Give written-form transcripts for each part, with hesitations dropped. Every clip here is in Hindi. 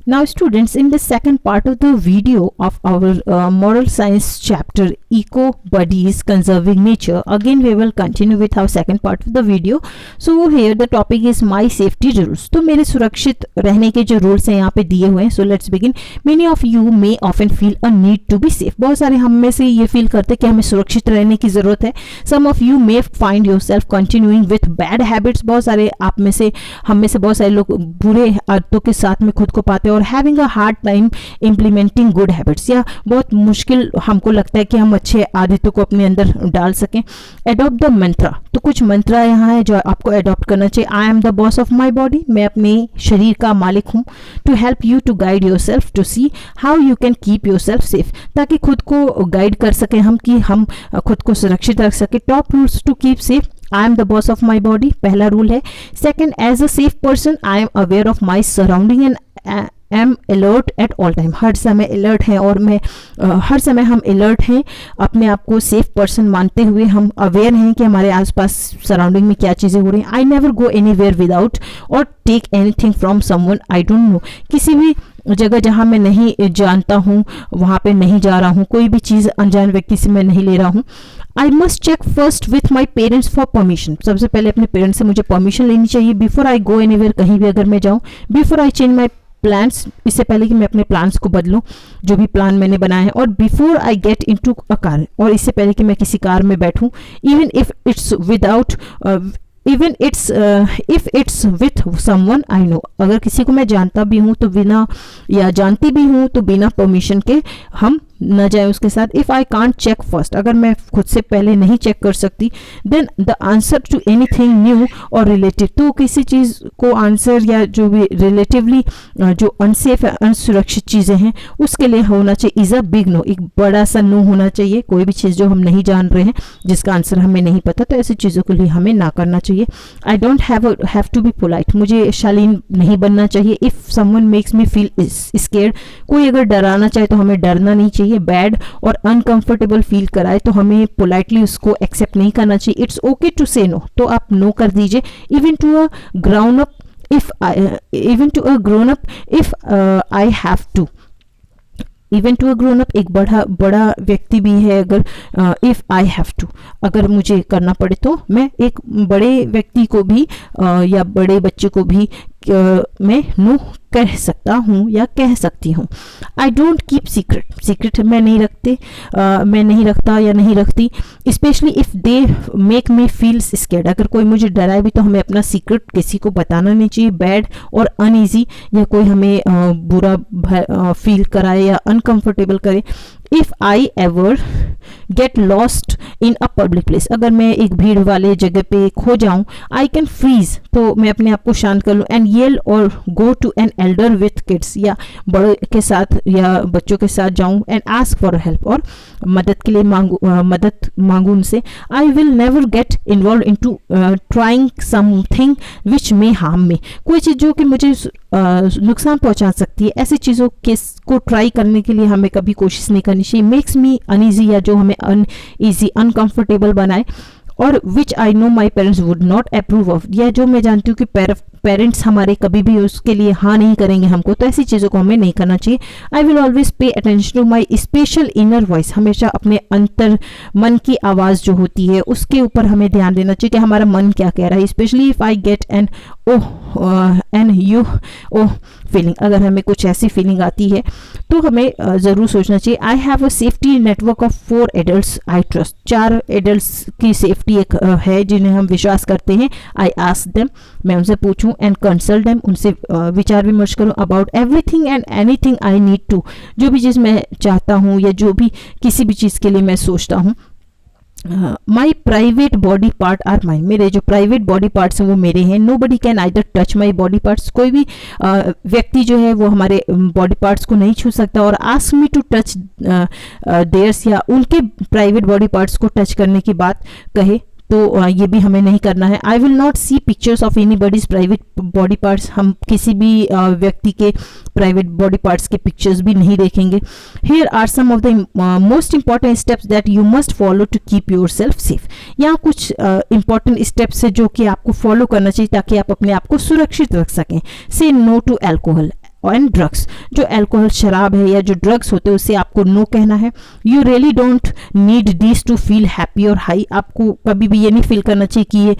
Now students, in the second part of the video of our moral science chapter, Eco Buddies Conserving Nature, again we will continue with our second part of the video. So here the topic is my safety rules. तो मेरे सुरक्षित रहने के जो रूल्स हैं यहाँ पे दिए हुए हैं. So let's begin. Many of you may often feel a need to be safe. बहुत सारे हम में से ये फील करते हैं कि हमें सुरक्षित रहने की ज़रूरत है. Some of you may find yourself continuing with bad habits. बहुत सारे आप में से हम में से बहुत सारे लोग बुरे आदतों के साथ में खुद को पाते हैं और having a hard time implementing good habits, या बहुत मुश्किल हमको लगता है कि हम अच्छे आदतों को अपने अंदर डाल सकें. एडॉप्ट द मंत्रा. तो कुछ मंत्रा यहाँ है जो आपको एडॉप्ट करना चाहिए. I am the boss of my body. मैं अपने शरीर का मालिक हूँ. To help you to guide yourself to see how you can keep yourself safe. ताकि खुद को गाइड कर सकें हम कि हम खुद को सुरक्षित रख सकें. Top rules to keep safe. I am the boss of my body, पहला रूल है. Second, as a safe person I am aware of my surrounding and am alert at all time. हर समय अलर्ट हैं और मैं हर समय हम अलर्ट हैं. अपने आप को सेफ पर्सन मानते हुए हम अवेयर हैं कि हमारे आसपास सराउंडिंग में क्या चीज़ें हो रही हैं. I never go anywhere without और take anything from someone I don't know. किसी भी जगह जहाँ मैं नहीं जानता हूँ वहाँ पे नहीं जा रहा हूँ. कोई भी चीज़ अनजान व्यक्ति से मैं नहीं ले रहा हूँ. I must check first with my parents for permission. सबसे पहले अपने पेरेंट्स से मुझे परमिशन लेनी चाहिए बिफोर आई गो एनीवेयर, कहीं भी अगर मैं जाऊँ. Before I change my plans, इससे पहले कि मैं अपने प्लान्स को बदलूं, जो भी प्लान मैंने बनाए हैं. और before I get into a car, और इससे पहले कि मैं किसी कार में बैठूं. Even if it's with someone I know. अगर किसी को मैं जानता भी हूँ तो बिना, या जानती भी हूँ तो बिना परमिशन के हम न जाए उसके साथ. If I can't check first, अगर मैं खुद से पहले नहीं चेक कर सकती, then the answer to anything new और रिलेटिव. तो किसी चीज़ को आंसर या जो भी रिलेटिवली जो अनसेफ अनसुरक्षित चीज़ें हैं उसके लिए होना चाहिए इज़ अ बिग नो. एक बड़ा सा नो होना चाहिए. कोई भी चीज़ जो हम नहीं जान रहे हैं, जिसका आंसर हमें नहीं पता, तो ऐसी चीज़ों के लिए हमें ना करना चाहिए. I don't have to be polite. मुझे शालीन नहीं बनना चाहिए. If someone makes me feel scared, कोई अगर डराना चाहे तो हमें डरना नहीं चाहिए. बैड और अनकंफर्टेबल फील कराए तो हमें पोलाइटली उसको एक्सेप्ट नहीं करना चाहिए. It's okay to say no, तो आप नो कर दीजिए. Even to a ground up if I have to. Even to a grown up, एक बड़ा व्यक्ति भी है. अगर इफ़ आई हैव टू, अगर मुझे करना पड़े तो मैं एक बड़े व्यक्ति को भी या बड़े बच्चे को भी मैं नो कह सकता हूँ या कह सकती हूँ. आई डोंट कीप सीक्रेट मैं नहीं रखता या नहीं रखती. Specially if they make me feel scared, अगर कोई मुझे डराए भी तो हमें अपना सीक्रेट किसी को बताना नहीं चाहिए. बैड और अनईजी, या कोई हमें बुरा फील कराए या अनकंफर्टेबल करे. If I ever get lost in a public place, अगर मैं एक भीड़ वाले जगह पे खो जाऊं, आई कैन फ्रीज, तो मैं अपने आप को शांत कर लूँ. एंड येल और go to an elder with kids, या बड़ों के साथ या बच्चों के साथ जाऊं. एंड आस्क फॉर हेल्प, और मदद के लिए मदद मांगू उनसे. I will never get involve in to trying something which may harm me. कोई चीज़ जो कि मुझे नुकसान पहुंचा सकती है, ऐसी चीज़ों को ट्राई करने के लिए हमें कभी कोशिश नहीं करनी चाहिए. मेक्स मी अनईजी, या जो हमें अनईजी अनकंफर्टेबल बनाए. और which I know my parents would not approve of, या जो मैं जानती हूँ कि पेरेंट्स हमारे कभी भी उसके लिए हाँ नहीं करेंगे हमको, तो ऐसी चीज़ों को हमें नहीं करना चाहिए. I will always pay attention to my special inner voice. हमेशा अपने अंतर मन की आवाज़ जो होती है उसके ऊपर हमें ध्यान देना चाहिए कि हमारा मन क्या कह रहा है. Specially if I get an feeling, अगर हमें कुछ ऐसी फीलिंग आती है तो हमें ज़रूर सोचना चाहिए. I have a safety network of 4 adults I trust. 4 adults की सेफ्टी एक है जिन्हें हम विश्वास करते हैं. आई आस्क देम, मैं उनसे पूछूं. एंड कंसल्ट देम, उनसे विचार विमर्श करूं. About everything and anything I need to, जो भी चीज़ मैं चाहता हूं या जो भी किसी भी चीज़ के लिए मैं सोचता हूं. My private body part are mine. मेरे जो प्राइवेट बॉडी पार्ट्स हैं वो मेरे हैं. Nobody can either touch my body parts. कोई भी व्यक्ति जो है वो हमारे बॉडी पार्ट्स को नहीं छू सकता और ask me to touch theirs, या उनके प्राइवेट बॉडी पार्ट्स को टच करने की बात कहे तो ये भी हमें नहीं करना है. I will not see pictures of anybody's private body parts. हम किसी भी व्यक्ति के प्राइवेट बॉडी पार्ट्स के पिक्चर्स भी नहीं देखेंगे. Here are some of the most important steps that you must follow to keep yourself safe. यहाँ कुछ इंपॉर्टेंट स्टेप्स है जो कि आपको फॉलो करना चाहिए ताकि आप अपने आप को सुरक्षित रख सकें. Say no to alcohol. And drugs. जो अल्कोहल शराब है या जो ड्रग्स होते हैं उससे आपको नो कहना है। You really don't need this to feel happy और हाई। आपको कभी भी ये नहीं फील करना चाहिए कि ये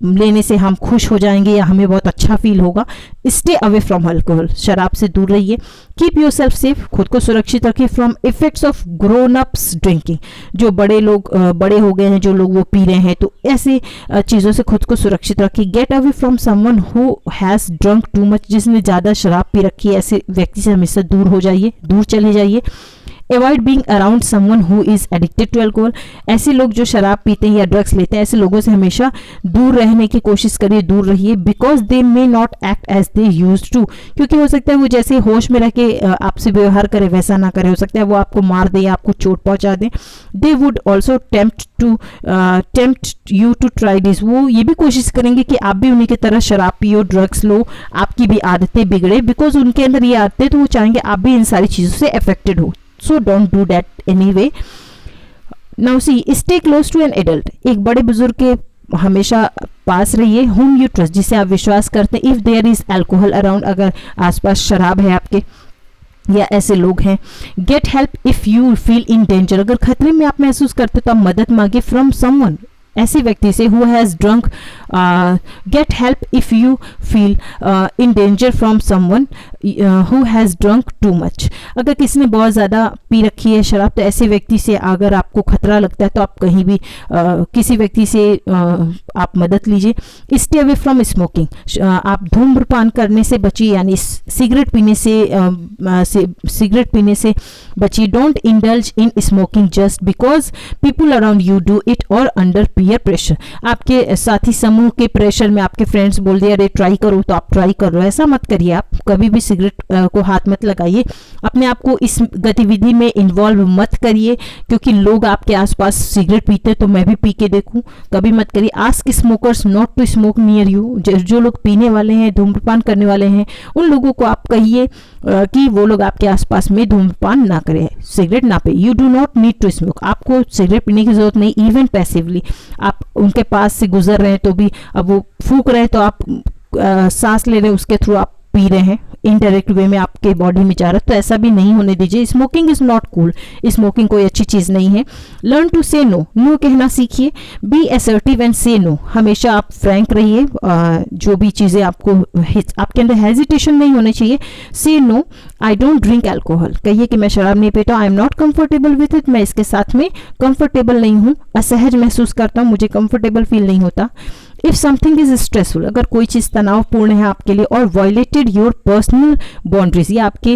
लेने से हम खुश हो जाएंगे या हमें बहुत अच्छा फील होगा। स्टे अवे फ्रॉम अल्कोहल, शराब से दूर रहिए। कीप योर सेल्फ सेफ, खुद को सुरक्षित रखिए from effects of grown ups drinking. जो बड़े लोग बड़े हो गए हैं, जो लोग वो पी रहे हैं, तो ऐसे चीज़ों से खुद को सुरक्षित रखिए। Get away from someone who has drunk too much, जिसने ज़्यादा शराब पी रखी है, ऐसे व्यक्ति से हमेशा दूर हो जाइए, दूर चले जाइए। Avoid being around someone who is addicted to alcohol. ऐसे लोग जो शराब पीते हैं या ड्रग्स लेते हैं, ऐसे लोगों से हमेशा दूर रहने की कोशिश करिए, दूर रहिए। Because they may not act as they used to, क्योंकि हो सकता है वो जैसे होश में रह के आपसे व्यवहार करे वैसा ना करे, हो सकता है वो आपको मार दे या आपको चोट पहुंचा दे। They would also tempt you to try this. वो ये भी कोशिश करेंगे कि आप भी उन्हीं की तरह शराब पियो, ड्रग्स लो, आपकी भी आदतें बिगड़े। बिकॉज उनके अंदर ये आदतें, तो वो चाहेंगे आप भी इन सारी चीज़ों से अफेक्टेड हो। So don't do that anyway. Now see, stay close to an adult. एक बड़े बुजुर्ग के हमेशा पास रहिए। whom you trust, जिसे आप विश्वास करते हैं। If there is alcohol around, अगर आसपास शराब है आपके या ऐसे लोग हैं। Get help if you feel in danger, अगर खतरे में आप महसूस करते तो आप मदद मांगे from someone, ऐसे व्यक्ति से who has drunk। get help if you feel in danger from someone who has drunk too much। अगर किसी ने बहुत ज़्यादा पी रखी है शराब, तो ऐसे व्यक्ति से अगर आपको खतरा लगता है तो आप कहीं भी किसी व्यक्ति से आप मदद लीजिए। स्टे अवे फ्रॉम स्मोकिंग, आप धूम्रपान करने से बचिए, यानी सिगरेट पीने से बचिए। Don't indulge in smoking just because people around you do it और अंडर पीयर प्रेशर। आपके साथी समूह के प्रेशर में आपके फ्रेंड्स बोल दिया अरे ट्राई करो, तो आप ट्राई कर रहे हो, ऐसा मत करिए। आप कभी भी सिगरेट को हाथ मत लगाइए, अपने आप को इस गतिविधि में इन्वॉल्व मत करिए, क्योंकि लोग आपके आसपास सिगरेट पीते तो मैं भी पी के देखूं, कभी मत करिए। Ask smokers not to smoke near you. जो लोग पीने वाले हैं, धूम्रपान करने वाले हैं, उन लोगों को आप कहिए कि वो लोग आपके आसपास में धूम्रपान ना करें, सिगरेट ना पिए। You do not need to smoke, आपको सिगरेट पीने की जरूरत नहीं। इवन पैसिवली आप उनके पास से गुजर रहे हैं तो भी, अब वो फूक रहे हैं तो आप सांस ले रहे हैं, उसके थ्रू आप पी रहे हैं, इनडायरेक्ट वे में आपके बॉडी में जा रहा है, तो ऐसा भी नहीं होने दीजिए। Smoking is not cool, smoking कोई अच्छी चीज़ नहीं है। Learn to say no, no कहना सीखिए। बी असर्टिव एंड से नो, हमेशा आप फ्रैंक रहिए। जो भी चीज़ें आपके अंदर हेजिटेशन नहीं होनी चाहिए। Say no, I don't drink alcohol, कहिए कि मैं शराब नहीं पीता। I am not comfortable with it, मैं इसके साथ में कंफर्टेबल नहीं हूँ, असहज महसूस करता हूँ, मुझे कंफर्टेबल फील नहीं होता। इफ समथिंग इज स्ट्रेसफुल, अगर कोई चीज़ तनावपूर्ण है आपके लिए, और वायलेटेड योर पर्सनल बाउंड्रीज, या आपके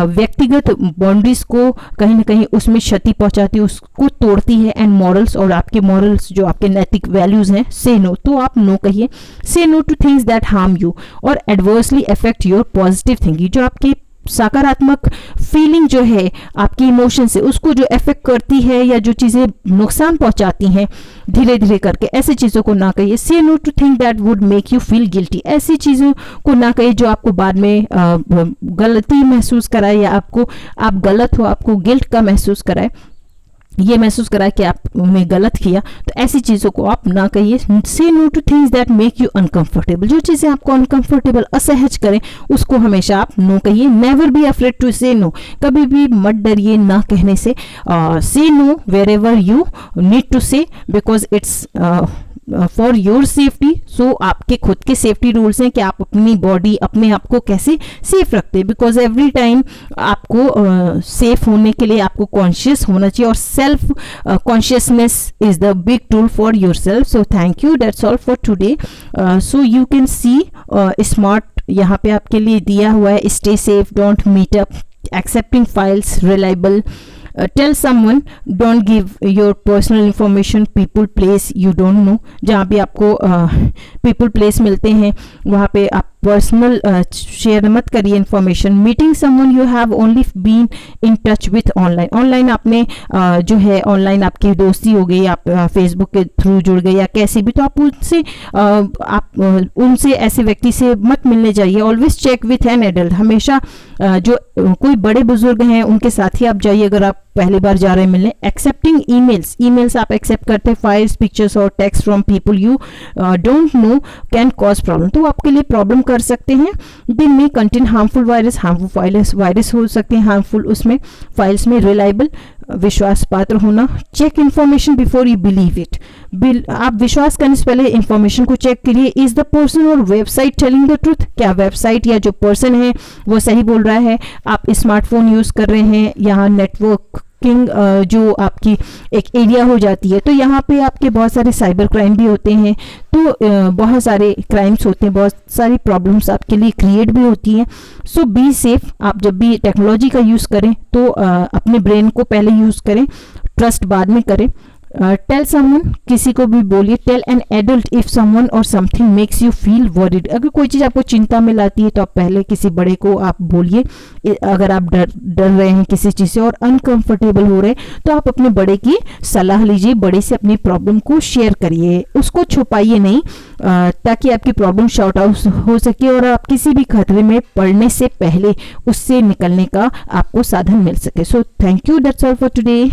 व्यक्तिगत बाउंड्रीज को कहीं ना कहीं उसमें क्षति पहुंचाती है, उसको तोड़ती है, एंड मॉरल्स, और आपके मॉरल्स जो आपके नैतिक वैल्यूज हैं, से नो, तो आप नो कहिए। Say no to things that harm you और adversely affect your positive thinking, जो आपकी सकारात्मक फीलिंग जो है, आपकी इमोशन से उसको जो अफेक्ट करती है, या जो चीज़ें नुकसान पहुंचाती हैं धीरे धीरे करके, ऐसी चीज़ों को ना कहिए। Say no to think that would make you feel guilty, ऐसी चीज़ों को ना कहिए जो आपको बाद में गलती महसूस कराए, या आप गलत हो, आपको गिल्ट का महसूस कराए, ये महसूस कराए कि आपने गलत किया, तो ऐसी चीज़ों को आप ना कहिए। Say no to things that make you uncomfortable, जो चीज़ें आपको अनकंफर्टेबल, असहज करें, उसको हमेशा आप नो कहिए। Never be afraid to say no, कभी भी मत डरिए ना कहने से। Say no wherever you need to say, because it's for your safety. So आपके खुद के सेफ्टी रूल्स हैं कि आप अपनी बॉडी, अपने आप को कैसे सेफ रखते हैं, बिकॉज एवरी टाइम आपको सेफ होने के लिए आपको कॉन्शियस होना चाहिए, और self consciousness is the big tool for yourself. So thank you, that's all for today. So you can see smart यहाँ पे आपके लिए दिया हुआ है। Stay safe, don't meet up, accepting files, reliable, tell someone, don't give your personal information, people place you don't know, जहाँ भी आपको पीपल प्लेस मिलते हैं वहाँ पे आप पर्सनल शेयर मत करिए information. Meeting someone you have only been in touch with online, online आपने जो है ऑनलाइन आपकी दोस्ती हो गई, आप फेसबुक के थ्रू जुड़ गए या कैसे भी, तो आप उनसे ऐसे व्यक्ति से मत मिलने जाइए। Always check with an adult, हमेशा जो कोई बड़े बुजुर्ग हैं उनके साथ ही आप जाइए। अगर आप पहली बार जा रहे हैं मिलने। एक्सेप्टिंग ईमेल्स आप एक्सेप्ट करते हैं, फाइल्स, पिक्चर्स और text from people you don't no can cause problem, तो आपके लिए प्रॉब्लम कर सकते हैं। दे मे कंटेन हार्मफुल वायरस हो सकते हैं हार्मफुल उसमें फाइल्स में। रिलायबल, विश्वास पात्र होना। Check information before you believe it, आप विश्वास करने से पहले इंफॉर्मेशन को चेक करिए। इज द पर्सन और वेबसाइट टेलिंग द ट्रुथ, क्या वेबसाइट या जो पर्सन है वो सही बोल रहा है। आप स्मार्टफोन यूज कर रहे हैं, यहाँ नेटवर्क जो आपकी एक एरिया हो जाती है, तो यहाँ पे आपके बहुत सारे साइबर क्राइम भी होते हैं, तो बहुत सारे क्राइम्स होते हैं, बहुत सारी प्रॉब्लम्स आपके लिए क्रिएट भी होती हैं। सो बी सेफ, आप जब भी टेक्नोलॉजी का यूज़ करें तो अपने ब्रेन को पहले यूज़ करें, ट्रस्ट बाद में करें। टेल समवन, किसी को भी बोलिए। Tell an adult if someone or something makes you feel worried, अगर कोई चीज़ आपको चिंता में लाती है तो आप पहले किसी बड़े को आप बोलिए। अगर आप डर रहे हैं किसी चीज़ से और अनकंफर्टेबल हो रहे हैं तो आप अपने बड़े की सलाह लीजिए, बड़े से अपनी प्रॉब्लम को शेयर करिए, उसको छुपाइए नहीं, ताकि आपकी प्रॉब्लम शॉर्ट आउट हो सके और आप किसी भी खतरे में पड़ने से पहले उससे निकलने का आपको साधन मिल सके। सो thank you, that's all for today.